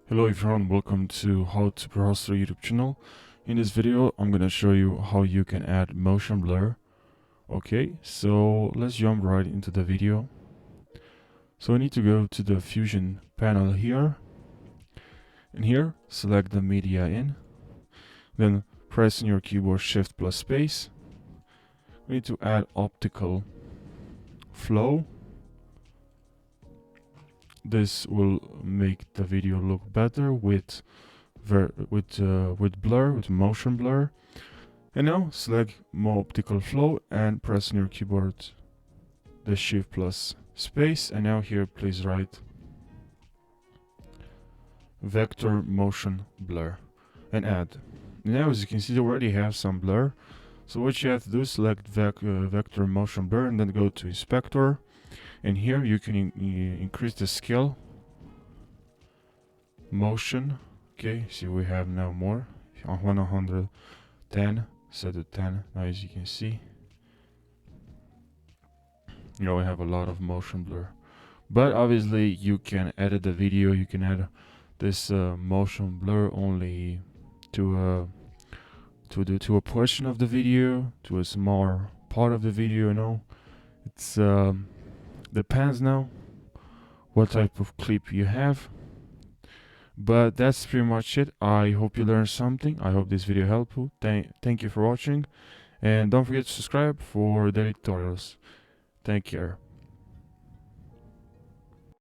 Hello everyone, welcome to HowToBrowser YouTube channel. In this video, I'm gonna show you how you can add motion blur. Okay, so let's jump right into the video. So we need to go to the Fusion panel here. And here, select the media in. Then press on your keyboard Shift plus space. We need to add optical flow. This will make the video look better with blur, with motion blur. And now select more optical flow and press on your keyboard the Shift plus space. And now here please write vector motion blur and add. Now as you can see, you already have some blur. So what you have to do is select vector motion blur and then go to inspector. And here you can increase the scale motion. Okay, see we have now more on 110 set to 10. Now as you can see, we have a lot of motion blur, but obviously you can edit the video. You can add this motion blur only to a portion of the video, to a small part of the video. It's depends now what type of clip you have. But that's pretty much it. I hope you learned something. I hope this video helped you. Thank you for watching, and don't forget to subscribe for daily tutorials. Take care.